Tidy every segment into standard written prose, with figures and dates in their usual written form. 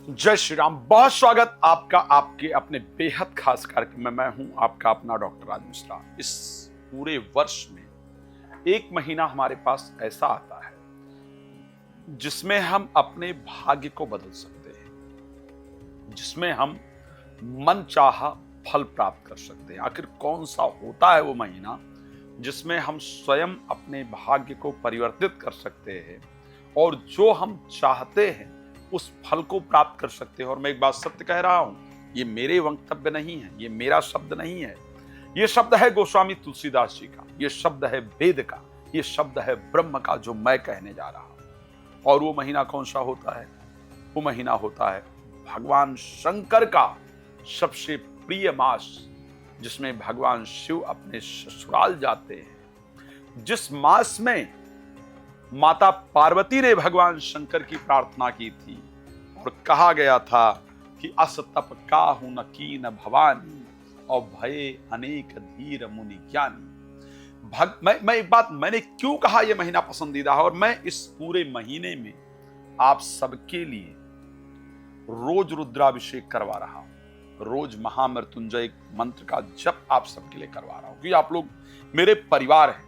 जय श्री राम। बहुत स्वागत आपका आपके अपने बेहद खास कार्यक्रम में। मैं हूं आपका अपना डॉक्टर राज मिश्रा। इस पूरे वर्ष में एक महीना हमारे पास ऐसा आता है जिसमें हम अपने भाग्य को बदल सकते हैं, जिसमें हम मनचाहा फल प्राप्त कर सकते हैं। आखिर कौन सा होता है वो महीना जिसमें हम स्वयं अपने भाग्य को परिवर्तित कर सकते हैं और जो हम चाहते हैं उस फल को प्राप्त कर सकते हैं। और मैं एक बात सत्य कह रहा हूं, ये मेरे वक्तव्य नहीं है, ये मेरा शब्द नहीं है, ये शब्द है गोस्वामी तुलसीदास जी का, ये शब्द है वेद का, ये शब्द है ब्रह्म का, जो मैं कहने जा रहा हूं। और वो महीना कौन सा होता है? वो महीना होता है भगवान शंकर का सबसे प्रिय मास, जिसमें भगवान शिव अपने ससुराल जाते हैं, जिस मास में माता पार्वती ने भगवान शंकर की प्रार्थना की थी और कहा गया था कि अस तप काहू न कीन भवानी और भये अनेक धीर मुनि ज्ञानी। मैं एक बात, मैंने क्यों कहा यह महीना पसंदीदा है और मैं इस पूरे महीने में आप सबके लिए रोज रुद्राभिषेक करवा रहा हूं, रोज महामृत्युंजय मंत्र का जप आप सबके लिए करवा रहा हूं, क्योंकि आप लोग मेरे परिवार हैं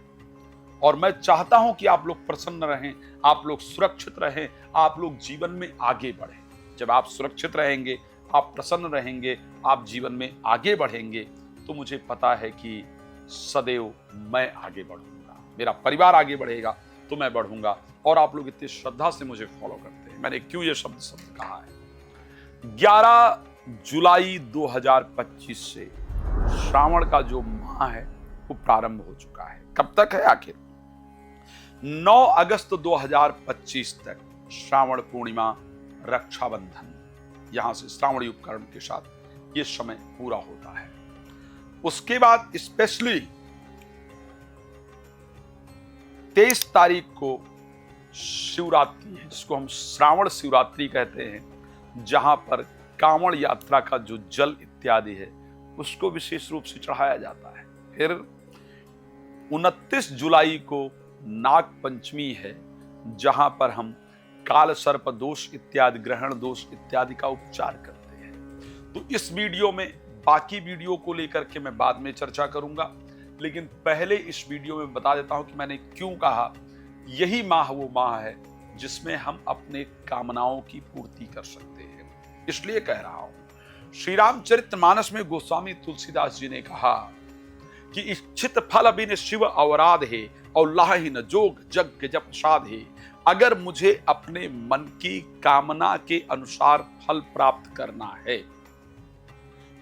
और मैं चाहता हूं कि आप लोग प्रसन्न रहें, आप लोग सुरक्षित रहें, आप लोग जीवन में आगे बढ़ें। जब आप सुरक्षित रहेंगे, आप प्रसन्न रहेंगे, आप जीवन में आगे बढ़ेंगे, तो मुझे पता है कि सदैव मैं आगे बढ़ूंगा, मेरा परिवार आगे बढ़ेगा तो मैं बढ़ूंगा। और आप लोग इतनी श्रद्धा से मुझे फॉलो करते हैं। मैंने क्यों ये शब्द कहा है? 11 जुलाई 2025 से श्रावण का जो माह है वो प्रारंभ हो चुका है। कब तक है? आखिर 9 अगस्त 2025 तक श्रावण पूर्णिमा, रक्षाबंधन, यहां से श्रावणी उपकरण के साथ ये समय पूरा होता है। उसके बाद स्पेशली 23 तारीख को शिवरात्रि है, जिसको हम श्रावण शिवरात्रि कहते हैं, जहां पर कांवड़ यात्रा का जो जल इत्यादि है उसको विशेष रूप से चढ़ाया जाता है। फिर 29 जुलाई को नाग पंचमी है, जहां पर हम काल सर्प दोष इत्यादि, ग्रहण दोष इत्यादि का उपचार करते हैं। तो इस वीडियो में, बाकी वीडियो को लेकर के मैं बाद में चर्चा करूंगा, लेकिन पहले इस वीडियो में बता देता हूं कि मैंने क्यों कहा यही माह वो माह है जिसमें हम अपने कामनाओं की पूर्ति कर सकते हैं। इसलिए कह रहा हूं, श्री रामचरितमानस में गोस्वामी तुलसीदास जी ने कहा कि इच्छित फल बिन शिव अवराध है और लाहि न जोग जग के जप प्रसाद है। अगर मुझे अपने मन की कामना के अनुसार फल प्राप्त करना है,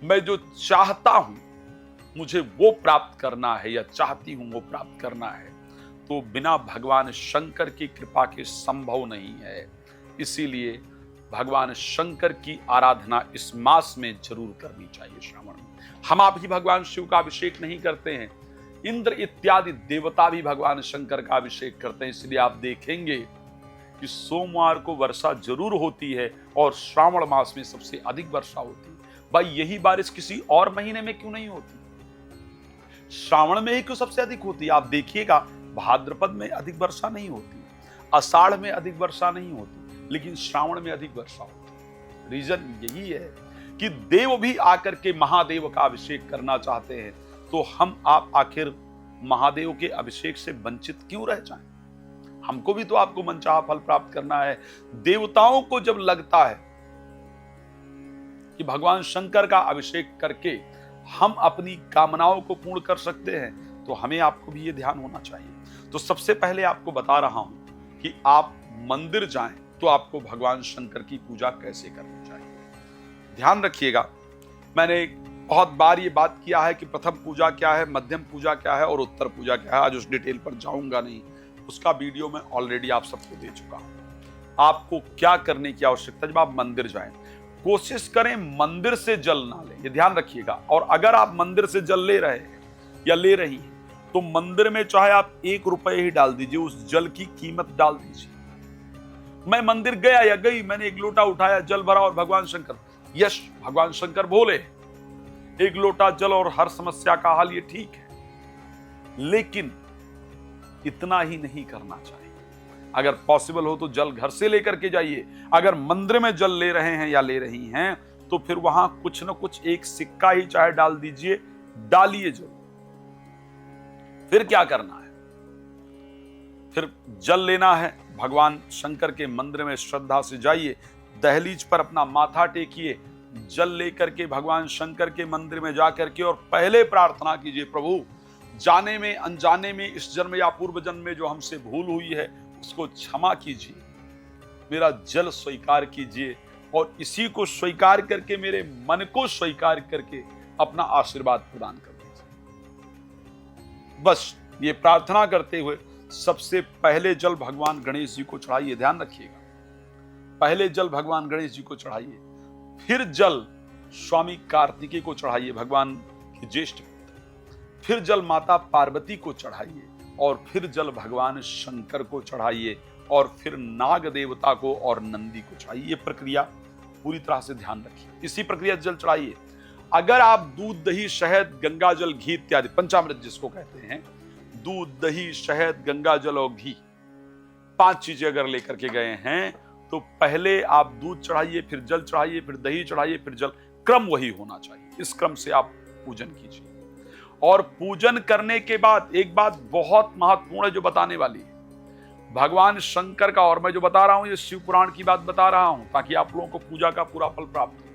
मैं जो चाहता हूं मुझे वो प्राप्त करना है या चाहती हूं वो प्राप्त करना है, तो बिना भगवान शंकर की कृपा के संभव नहीं है। इसीलिए भगवान शंकर की आराधना इस मास में जरूर करनी चाहिए। श्रावण में हम आप ही भगवान शिव का अभिषेक नहीं करते हैं, इंद्र इत्यादि देवता भी भगवान शंकर का अभिषेक करते हैं। इसलिए आप देखेंगे कि सोमवार को वर्षा जरूर होती है और श्रावण मास में सबसे अधिक वर्षा होती है। भाई, यही बारिश किसी और महीने में क्यों नहीं होती? श्रावण में ही क्यों सबसे अधिक होती है? आप देखिएगा, भाद्रपद में अधिक वर्षा नहीं होती, आषाढ़ में अधिक वर्षा नहीं होती, लेकिन श्रावण में अधिक वर्षा होती है। रीजन यही है कि देव भी आकर के महादेव का अभिषेक करना चाहते हैं, तो हम आप आखिर महादेव के अभिषेक से वंचित क्यों रह जाएं? हमको भी तो आपको मनचाहा फल प्राप्त करना है। देवताओं को जब लगता है कि भगवान शंकर का अभिषेक करके हम अपनी कामनाओं को पूर्ण कर सकते हैं, तो हमें आपको भी ये ध्यान होना चाहिए। तो सबसे पहले आपको बता रहा हूं कि आप मंदिर जाएं तो आपको भगवान शंकर की पूजा कैसे करनी चाहिए। ध्यान रखिएगा, मैंने बहुत बार ये बात किया है कि प्रथम पूजा क्या है, मध्यम पूजा क्या है और उत्तर पूजा क्या है। आज उस डिटेल पर जाऊंगा नहीं, उसका वीडियो मैं ऑलरेडी आप सबको दे चुका हूं। आपको क्या करने की आवश्यकता, जब आप मंदिर जाएं कोशिश करें मंदिर से जल ना लें, ये ध्यान रखिएगा। और अगर आप मंदिर से जल ले रहे हैं या ले रही हैं, तो मंदिर में चाहे आप 1 रुपये ही डाल दीजिए, उस जल की कीमत डाल दीजिए। मैं मंदिर गया या गई, मैंने 1 लोटा उठाया, जल भरा और भगवान शंकर, यश भगवान शंकर बोले 1 लोटा जल और हर समस्या का हल, ये ठीक है, लेकिन इतना ही नहीं करना चाहिए। अगर पॉसिबल हो तो जल घर से लेकर के जाइए। अगर मंदिर में जल ले रहे हैं या ले रही हैं तो फिर वहां कुछ न कुछ एक सिक्का ही चाहे डाल दीजिए, डालिए जरूर। फिर क्या करना है, फिर जल लेना है, भगवान शंकर के मंदिर में श्रद्धा से जाइए, दहलीज पर अपना माथा टेकिए, जल लेकर के भगवान शंकर के मंदिर में जाकर के और पहले प्रार्थना कीजिए, प्रभु जाने में अनजाने में इस जन्म या पूर्व जन्म में जो हमसे भूल हुई है उसको क्षमा कीजिए, मेरा जल स्वीकार कीजिए और इसी को स्वीकार करके मेरे मन को स्वीकार करके अपना आशीर्वाद प्रदान कर दीजिए। बस ये प्रार्थना करते हुए सबसे पहले जल भगवान गणेश जी को चढ़ाइए, ध्यान रखिएगा, पहले जल भगवान गणेश जी को चढ़ाइए, फिर जल स्वामी कार्तिकेय को चढ़ाइए, भगवान के ज्येष्ठ पुत्र, फिर जल माता पार्वती को चढ़ाइए और फिर जल भगवान शंकर को चढ़ाइए और फिर नाग देवता को और नंदी को चढ़ाइए। ये प्रक्रिया पूरी तरह से ध्यान रखिए, इसी प्रक्रिया जल चढ़ाइए। अगर आप दूध, दही, शहद, गंगा जल, घी इत्यादि, पंचामृत जिसको कहते हैं, दूध, दही, शहद, गंगा जल और घी, 5 चीजें अगर लेकर के गए हैं तो पहले आप दूध चढ़ाइए, फिर जल चढ़ाइए, फिर दही चढ़ाइए, फिर जल, क्रम वही होना चाहिए। इस क्रम से आप पूजन कीजिए। और पूजन करने के बाद एक बात बहुत महत्वपूर्ण है जो बताने वाली है, भगवान शंकर का, और मैं जो बता रहा हूं ये शिव पुराण की बात बता रहा हूं ताकि आप लोगों को पूजा का पूरा फल प्राप्त हो।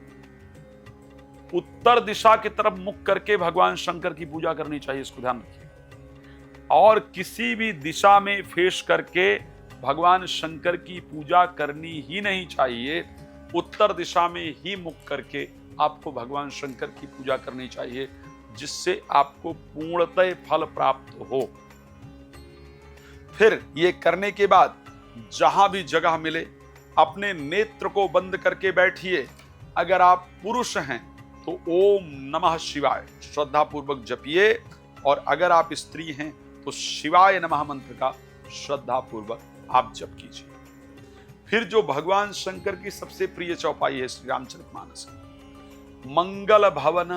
उत्तर दिशा की तरफ मुख करके भगवान शंकर की पूजा करनी चाहिए, इसको ध्यान रखिए। और किसी भी दिशा में फेस करके भगवान शंकर की पूजा करनी ही नहीं चाहिए, उत्तर दिशा में ही मुख करके आपको भगवान शंकर की पूजा करनी चाहिए, जिससे आपको पूर्णतः फल प्राप्त हो। फिर ये करने के बाद जहां भी जगह मिले अपने नेत्र को बंद करके बैठिए। अगर आप पुरुष हैं तो ओम नमः शिवाय श्रद्धा पूर्वक जपिए, और अगर आप स्त्री हैं तो शिवाय नमः मंत्र का श्रद्धा पूर्वक आप जप कीजिए। फिर जो भगवान शंकर की सबसे प्रिय चौपाई है श्री रामचरितमानस की, मंगल भवन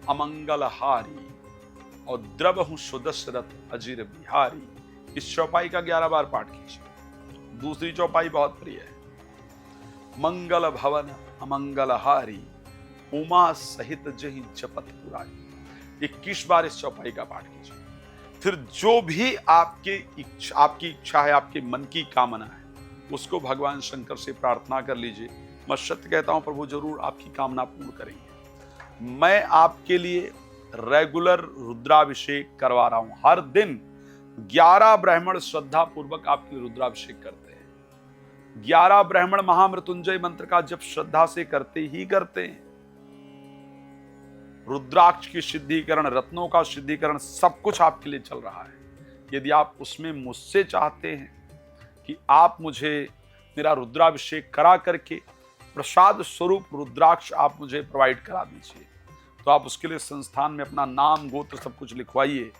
अमंगल हारी और द्रवहु सुदशरथ अजिर बिहारी, इस चौपाई का 11 बार पाठ कीजिए। दूसरी चौपाई बहुत प्रिय है, मंगल भवन अमंगल हारी उमा सहित जहि जपत पुरारी, 21 बार इस चौपाई का पाठ कीजिए। फिर जो भी आपकी इच्छा है, आपके मन की कामना है, उसको भगवान शंकर से प्रार्थना कर लीजिए। मैं सत्य कहता हूं, प्रभु जरूर आपकी कामना पूर्ण करेंगे। मैं आपके लिए रेगुलर रुद्राभिषेक करवा रहा हूं, हर दिन 11 ब्राह्मण श्रद्धा पूर्वक आपके लिए रुद्राभिषेक करते हैं। 11 ब्राह्मण महामृत्युंजय मंत्र का जब श्रद्धा से करते ही करते हैं। रुद्राक्ष की सिद्धीकरण, रत्नों का सिद्धीकरण, सब कुछ आपके लिए चल रहा है। यदि आप उसमें मुझसे चाहते हैं कि आप मुझे मेरा रुद्राभिषेक करा करके प्रसाद स्वरूप रुद्राक्ष आप मुझे प्रोवाइड करा दीजिए, तो आप उसके लिए संस्थान में अपना नाम, गोत्र सब कुछ लिखवाइए।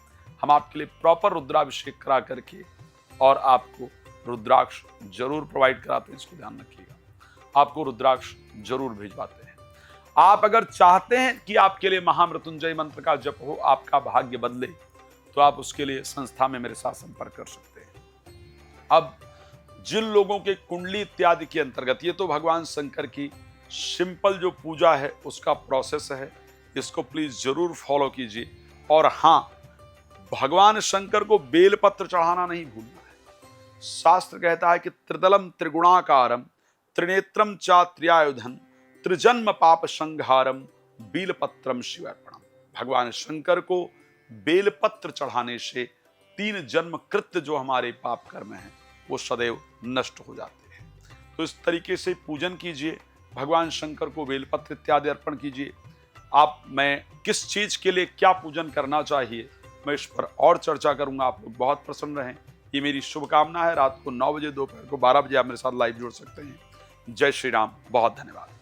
हम आपके लिए प्रॉपर रुद्राभिषेक करा करके और आपको रुद्राक्ष जरूर प्रोवाइड कराते हैं, इसको ध्यान रखिएगा। आपको रुद्राक्ष जरूर भिजवाते हैं। आप अगर चाहते हैं कि आपके लिए महामृत्युंजय मंत्र का जप हो, आपका भाग्य बदले, तो आप उसके लिए संस्था में मेरे साथ संपर्क कर सकते हैं। अब जिन लोगों के कुंडली इत्यादि के अंतर्गत, ये तो भगवान शंकर की सिंपल जो पूजा है उसका प्रोसेस है, इसको प्लीज जरूर फॉलो कीजिए। और हां, भगवान शंकर को बेलपत्र चढ़ाना नहीं भूलना है। शास्त्र कहता है कि त्रिदलम त्रिगुणाकारम त्रिनेत्रम चा त्रियायुधन त्रिजन्म पाप संहारम बेलपत्रम शिवार्पणम। भगवान शंकर को बेलपत्र चढ़ाने से 3 जन्म कृत्य जो हमारे पाप कर्म हैं वो सदैव नष्ट हो जाते हैं। तो इस तरीके से पूजन कीजिए, भगवान शंकर को बेलपत्र इत्यादि अर्पण कीजिए। आप, मैं किस चीज के लिए क्या पूजन करना चाहिए, मैं इस पर और चर्चा करूंगा। आप लोग बहुत प्रसन्न रहें, ये मेरी शुभकामना है। रात को 9 बजे, दोपहर को 12 बजे आप मेरे साथ लाइव जुड़ सकते हैं। जय श्री राम, बहुत धन्यवाद।